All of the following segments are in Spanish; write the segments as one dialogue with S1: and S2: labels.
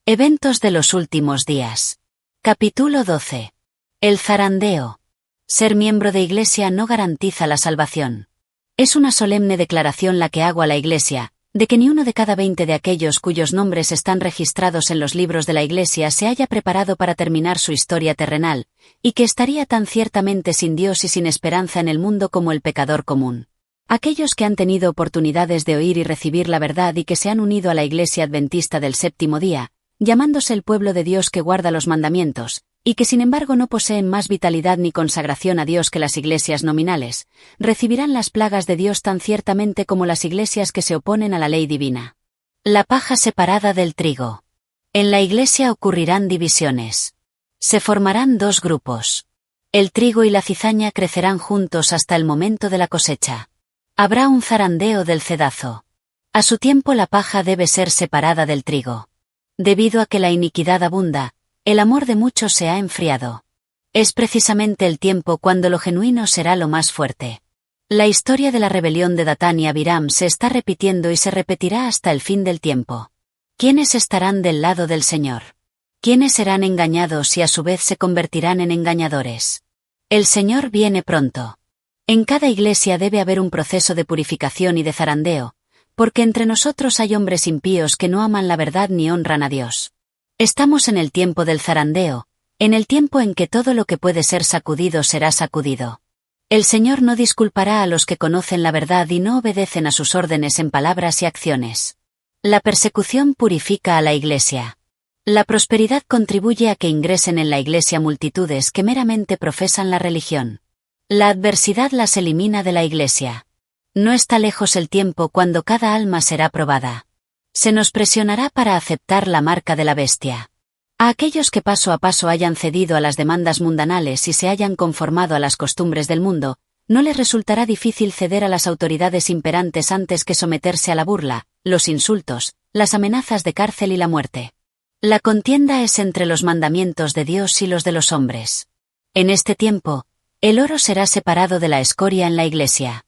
S1: Eventos de los últimos días. Capítulo 12. El zarandeo. Ser miembro de Iglesia no garantiza la salvación. Es una solemne declaración la que hago a la Iglesia, de que ni uno de cada 20 de aquellos cuyos nombres están registrados en los libros de la Iglesia se haya preparado para terminar su historia terrenal, y que estaría tan ciertamente sin Dios y sin esperanza en el mundo como el pecador común. Aquellos que han tenido oportunidades de oír y recibir la verdad y que se han unido a la Iglesia Adventista del Séptimo Día, llamándose el pueblo de Dios que guarda los mandamientos, y que sin embargo no poseen más vitalidad ni consagración a Dios que las iglesias nominales, recibirán las plagas de Dios tan ciertamente como las iglesias que se oponen a la ley divina. La paja separada del trigo. En la iglesia ocurrirán divisiones. Se formarán dos grupos. El trigo y la cizaña crecerán juntos hasta el momento de la cosecha. Habrá un zarandeo del cedazo. A su tiempo la paja debe ser separada del trigo. Debido a que la iniquidad abunda, el amor de muchos se ha enfriado. Es precisamente el tiempo cuando lo genuino será lo más fuerte. La historia de la rebelión de Datán y Abiram se está repitiendo y se repetirá hasta el fin del tiempo. ¿Quiénes estarán del lado del Señor? ¿Quiénes serán engañados y a su vez se convertirán en engañadores? El Señor viene pronto. En cada iglesia debe haber un proceso de purificación y de zarandeo, porque entre nosotros hay hombres impíos que no aman la verdad ni honran a Dios. Estamos en el tiempo del zarandeo, en el tiempo en que todo lo que puede ser sacudido será sacudido. El Señor no disculpará a los que conocen la verdad y no obedecen a sus órdenes en palabras y acciones. La persecución purifica a la iglesia. La prosperidad contribuye a que ingresen en la iglesia multitudes que meramente profesan la religión. La adversidad las elimina de la iglesia. No está lejos el tiempo cuando cada alma será probada. Se nos presionará para aceptar la marca de la bestia. A aquellos que paso a paso hayan cedido a las demandas mundanales y se hayan conformado a las costumbres del mundo, no les resultará difícil ceder a las autoridades imperantes antes que someterse a la burla, los insultos, las amenazas de cárcel y la muerte. La contienda es entre los mandamientos de Dios y los de los hombres. En este tiempo, el oro será separado de la escoria en la iglesia.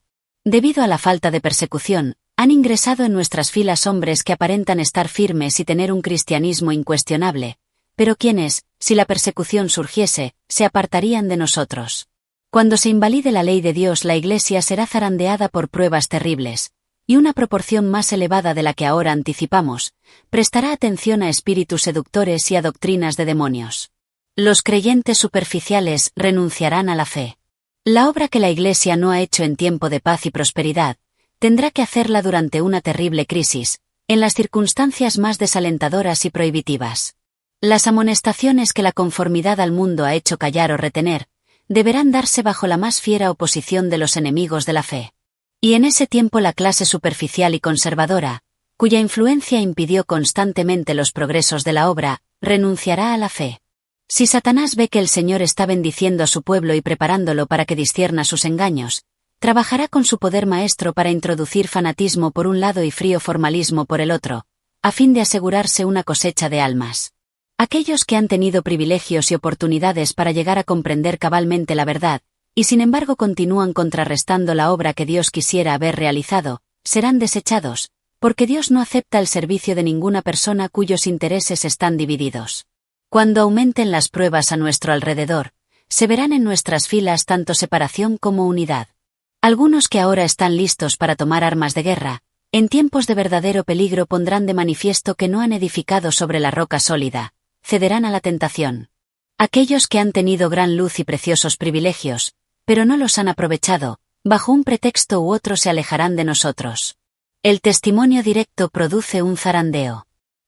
S1: Debido a la falta de persecución, han ingresado en nuestras filas hombres que aparentan estar firmes y tener un cristianismo incuestionable, pero quienes, si la persecución surgiese, se apartarían de nosotros. Cuando se invalide la ley de Dios, la iglesia será zarandeada por pruebas terribles, y una proporción más elevada de la que ahora anticipamos, prestará atención a espíritus seductores y a doctrinas de demonios. Los creyentes superficiales renunciarán a la fe. La obra que la Iglesia no ha hecho en tiempo de paz y prosperidad, tendrá que hacerla durante una terrible crisis, en las circunstancias más desalentadoras y prohibitivas. Las amonestaciones que la conformidad al mundo ha hecho callar o retener, deberán darse bajo la más fiera oposición de los enemigos de la fe. Y en ese tiempo la clase superficial y conservadora, cuya influencia impidió constantemente los progresos de la obra, renunciará a la fe. Si Satanás ve que el Señor está bendiciendo a su pueblo y preparándolo para que discierna sus engaños, trabajará con su poder maestro para introducir fanatismo por un lado y frío formalismo por el otro, a fin de asegurarse una cosecha de almas. Aquellos que han tenido privilegios y oportunidades para llegar a comprender cabalmente la verdad, y sin embargo continúan contrarrestando la obra que Dios quisiera haber realizado, serán desechados, porque Dios no acepta el servicio de ninguna persona cuyos intereses están divididos. Cuando aumenten las pruebas a nuestro alrededor, se verán en nuestras filas tanto separación como unidad. Algunos que ahora están listos para tomar armas de guerra, en tiempos de verdadero peligro pondrán de manifiesto que no han edificado sobre la roca sólida, cederán a la tentación. Aquellos que han tenido gran luz y preciosos privilegios, pero no los han aprovechado, bajo un pretexto u otro se alejarán de nosotros. El testimonio directo produce un zarandeo.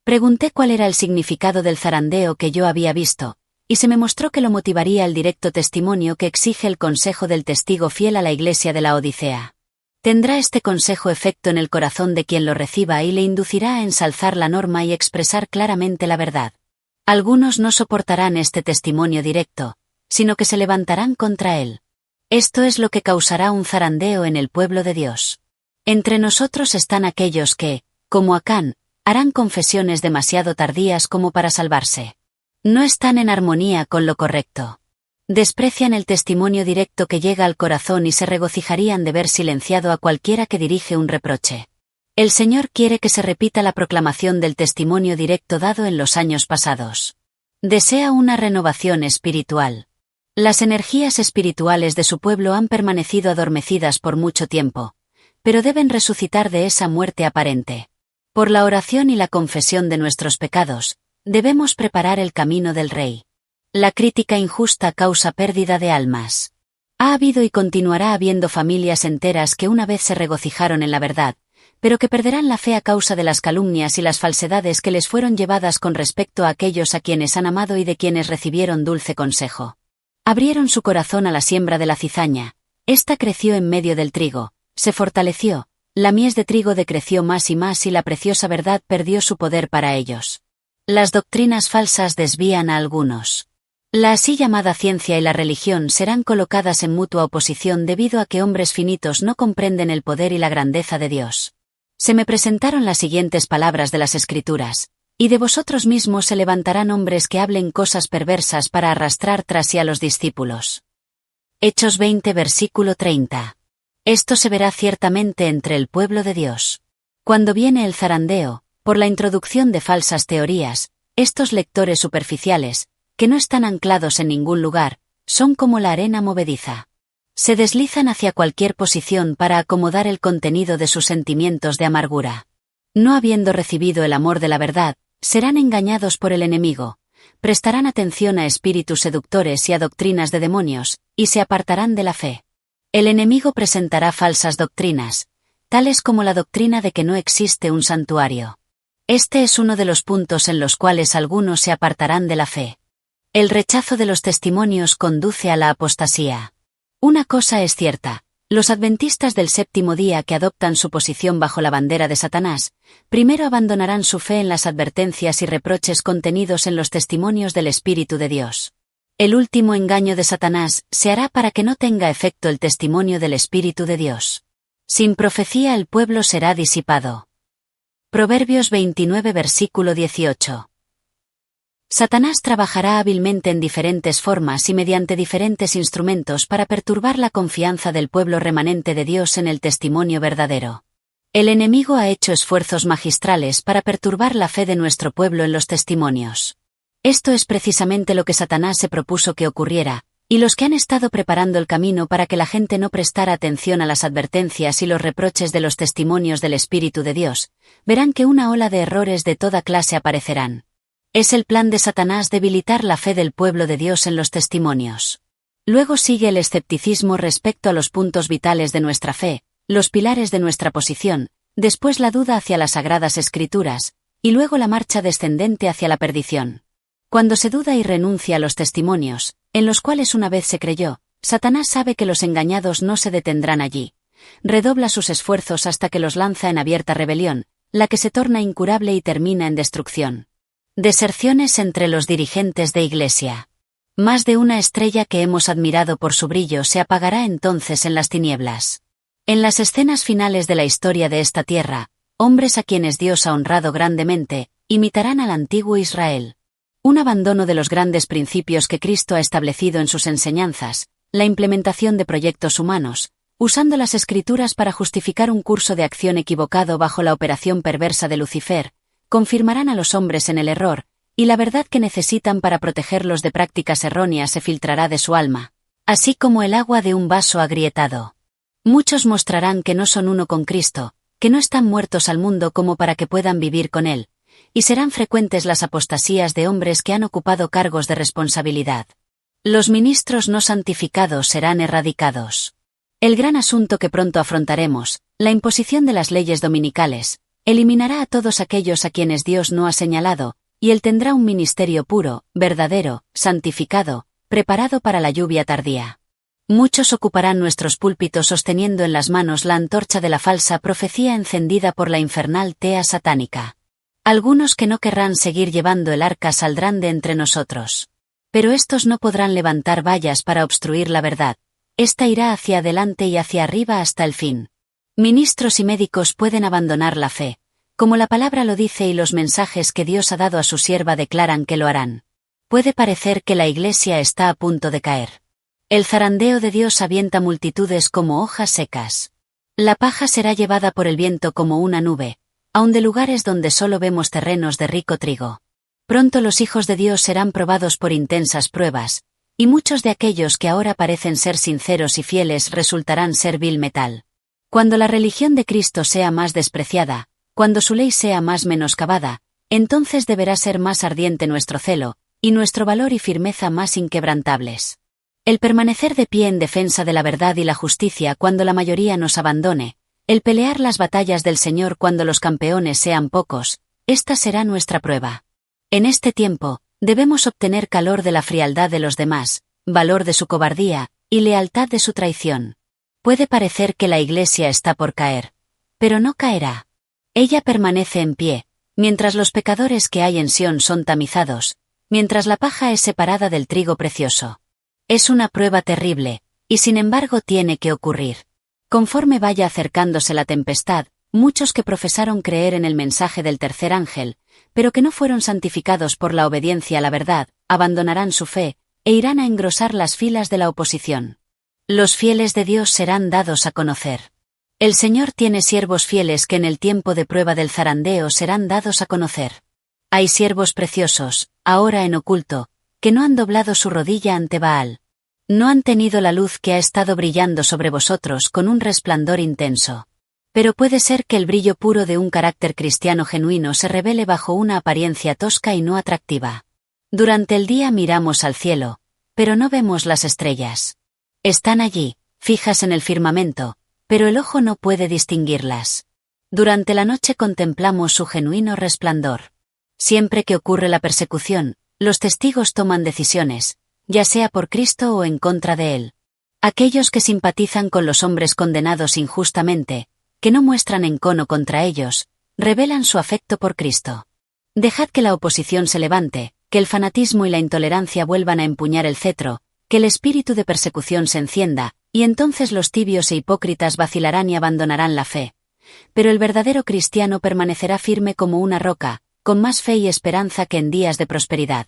S1: Pregunté cuál era el significado del zarandeo que yo había visto, y se me mostró que lo motivaría el directo testimonio que exige el consejo del testigo fiel a la iglesia de la Odisea. Tendrá este consejo efecto en el corazón de quien lo reciba y le inducirá a ensalzar la norma y expresar claramente la verdad. Algunos no soportarán este testimonio directo, sino que se levantarán contra él. Esto es lo que causará un zarandeo en el pueblo de Dios. Entre nosotros están aquellos que, como Acán, harán confesiones demasiado tardías como para salvarse. No están en armonía con lo correcto. Desprecian el testimonio directo que llega al corazón y se regocijarían de ver silenciado a cualquiera que dirige un reproche. El Señor quiere que se repita la proclamación del testimonio directo dado en los años pasados. Desea una renovación espiritual. Las energías espirituales de su pueblo han permanecido adormecidas por mucho tiempo, pero deben resucitar de esa muerte aparente. Por la oración y la confesión de nuestros pecados, debemos preparar el camino del Rey. La crítica injusta causa pérdida de almas. Ha habido y continuará habiendo familias enteras que una vez se regocijaron en la verdad, pero que perderán la fe a causa de las calumnias y las falsedades que les fueron llevadas con respecto a aquellos a quienes han amado y de quienes recibieron dulce consejo. Abrieron su corazón a la siembra de la cizaña, ésta creció en medio del trigo, se fortaleció, la mies de trigo decreció más y más y la preciosa verdad perdió su poder para ellos. Las doctrinas falsas desvían a algunos. La así llamada ciencia y la religión serán colocadas en mutua oposición debido a que hombres finitos no comprenden el poder y la grandeza de Dios. Se me presentaron las siguientes palabras de las Escrituras: y de vosotros mismos se levantarán hombres que hablen cosas perversas para arrastrar tras sí a los discípulos. Hechos 20 versículo 30. Esto se verá ciertamente entre el pueblo de Dios. Cuando viene el zarandeo, por la introducción de falsas teorías, estos lectores superficiales, que no están anclados en ningún lugar, son como la arena movediza. Se deslizan hacia cualquier posición para acomodar el contenido de sus sentimientos de amargura. No habiendo recibido el amor de la verdad, serán engañados por el enemigo, prestarán atención a espíritus seductores y a doctrinas de demonios, y se apartarán de la fe. El enemigo presentará falsas doctrinas, tales como la doctrina de que no existe un santuario. Este es uno de los puntos en los cuales algunos se apartarán de la fe. El rechazo de los testimonios conduce a la apostasía. Una cosa es cierta: los adventistas del séptimo día que adoptan su posición bajo la bandera de Satanás, primero abandonarán su fe en las advertencias y reproches contenidos en los testimonios del Espíritu de Dios. El último engaño de Satanás se hará para que no tenga efecto el testimonio del Espíritu de Dios. Sin profecía el pueblo será disipado. Proverbios 29 versículo 18. Satanás trabajará hábilmente en diferentes formas y mediante diferentes instrumentos para perturbar la confianza del pueblo remanente de Dios en el testimonio verdadero. El enemigo ha hecho esfuerzos magistrales para perturbar la fe de nuestro pueblo en los testimonios. Esto es precisamente lo que Satanás se propuso que ocurriera, y los que han estado preparando el camino para que la gente no prestara atención a las advertencias y los reproches de los testimonios del Espíritu de Dios, verán que una ola de errores de toda clase aparecerán. Es el plan de Satanás debilitar la fe del pueblo de Dios en los testimonios. Luego sigue el escepticismo respecto a los puntos vitales de nuestra fe, los pilares de nuestra posición, después la duda hacia las sagradas escrituras, y luego la marcha descendente hacia la perdición. Cuando se duda y renuncia a los testimonios, en los cuales una vez se creyó, Satanás sabe que los engañados no se detendrán allí. Redobla sus esfuerzos hasta que los lanza en abierta rebelión, la que se torna incurable y termina en destrucción. Deserciones entre los dirigentes de Iglesia. Más de una estrella que hemos admirado por su brillo se apagará entonces en las tinieblas. En las escenas finales de la historia de esta tierra, hombres a quienes Dios ha honrado grandemente, imitarán al antiguo Israel. Un abandono de los grandes principios que Cristo ha establecido en sus enseñanzas, la implementación de proyectos humanos, usando las Escrituras para justificar un curso de acción equivocado bajo la operación perversa de Lucifer, confirmarán a los hombres en el error, y la verdad que necesitan para protegerlos de prácticas erróneas se filtrará de su alma, así como el agua de un vaso agrietado. Muchos mostrarán que no son uno con Cristo, que no están muertos al mundo como para que puedan vivir con Él, y serán frecuentes las apostasías de hombres que han ocupado cargos de responsabilidad. Los ministros no santificados serán erradicados. El gran asunto que pronto afrontaremos, la imposición de las leyes dominicales, eliminará a todos aquellos a quienes Dios no ha señalado, y Él tendrá un ministerio puro, verdadero, santificado, preparado para la lluvia tardía. Muchos ocuparán nuestros púlpitos sosteniendo en las manos la antorcha de la falsa profecía encendida por la infernal tea satánica. Algunos que no querrán seguir llevando el arca saldrán de entre nosotros. Pero estos no podrán levantar vallas para obstruir la verdad. Esta irá hacia adelante y hacia arriba hasta el fin. Ministros y médicos pueden abandonar la fe, como la palabra lo dice y los mensajes que Dios ha dado a su sierva declaran que lo harán. Puede parecer que la Iglesia está a punto de caer. El zarandeo de Dios avienta multitudes como hojas secas. La paja será llevada por el viento como una nube, aun de lugares donde solo vemos terrenos de rico trigo. Pronto los hijos de Dios serán probados por intensas pruebas, y muchos de aquellos que ahora parecen ser sinceros y fieles resultarán ser vil metal. Cuando la religión de Cristo sea más despreciada, cuando su ley sea más menoscabada, entonces deberá ser más ardiente nuestro celo, y nuestro valor y firmeza más inquebrantables. El permanecer de pie en defensa de la verdad y la justicia cuando la mayoría nos abandone, el pelear las batallas del Señor cuando los campeones sean pocos, esta será nuestra prueba. En este tiempo, debemos obtener calor de la frialdad de los demás, valor de su cobardía, y lealtad de su traición. Puede parecer que la Iglesia está por caer, pero no caerá. Ella permanece en pie, mientras los pecadores que hay en Sión son tamizados, mientras la paja es separada del trigo precioso. Es una prueba terrible, y sin embargo tiene que ocurrir. Conforme vaya acercándose la tempestad, muchos que profesaron creer en el mensaje del tercer ángel, pero que no fueron santificados por la obediencia a la verdad, abandonarán su fe, e irán a engrosar las filas de la oposición. Los fieles de Dios serán dados a conocer. El Señor tiene siervos fieles que en el tiempo de prueba del zarandeo serán dados a conocer. Hay siervos preciosos, ahora en oculto, que no han doblado su rodilla ante Baal. No han tenido la luz que ha estado brillando sobre vosotros con un resplandor intenso. Pero puede ser que el brillo puro de un carácter cristiano genuino se revele bajo una apariencia tosca y no atractiva. Durante el día miramos al cielo, pero no vemos las estrellas. Están allí, fijas en el firmamento, pero el ojo no puede distinguirlas. Durante la noche contemplamos su genuino resplandor. Siempre que ocurre la persecución, los testigos toman decisiones, ya sea por Cristo o en contra de Él. Aquellos que simpatizan con los hombres condenados injustamente, que no muestran encono contra ellos, revelan su afecto por Cristo. Dejad que la oposición se levante, que el fanatismo y la intolerancia vuelvan a empuñar el cetro, que el espíritu de persecución se encienda, y entonces los tibios e hipócritas vacilarán y abandonarán la fe. Pero el verdadero cristiano permanecerá firme como una roca, con más fe y esperanza que en días de prosperidad.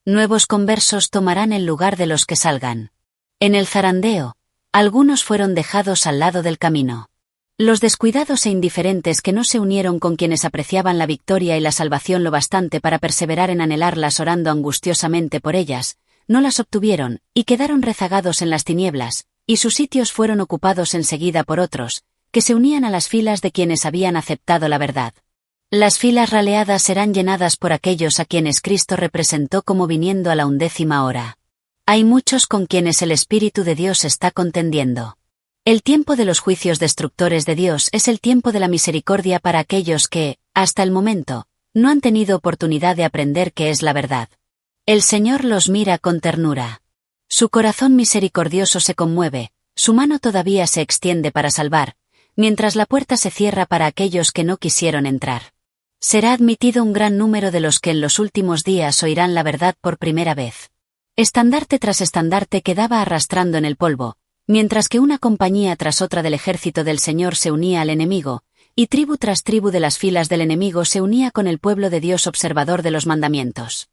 S1: Nuevos conversos tomarán el lugar de los que salgan. En el zarandeo, algunos fueron dejados al lado del camino. Los descuidados e indiferentes que no se unieron con quienes apreciaban la victoria y la salvación lo bastante para perseverar en anhelarlas orando angustiosamente por ellas, no las obtuvieron, y quedaron rezagados en las tinieblas, y sus sitios fueron ocupados enseguida por otros, que se unían a las filas de quienes habían aceptado la verdad. Las filas raleadas serán llenadas por aquellos a quienes Cristo representó como viniendo a la 11ª hora. Hay muchos con quienes el Espíritu de Dios está contendiendo. El tiempo de los juicios destructores de Dios es el tiempo de la misericordia para aquellos que, hasta el momento, no han tenido oportunidad de aprender qué es la verdad. El Señor los mira con ternura. Su corazón misericordioso se conmueve, su mano todavía se extiende para salvar, mientras la puerta se cierra para aquellos que no quisieron entrar. Será admitido un gran número de los que en los últimos días oirán la verdad por primera vez. Estandarte tras estandarte quedaba arrastrando en el polvo, mientras que una compañía tras otra del ejército del Señor se unía al enemigo, y tribu tras tribu de las filas del enemigo se unía con el pueblo de Dios observador de los mandamientos.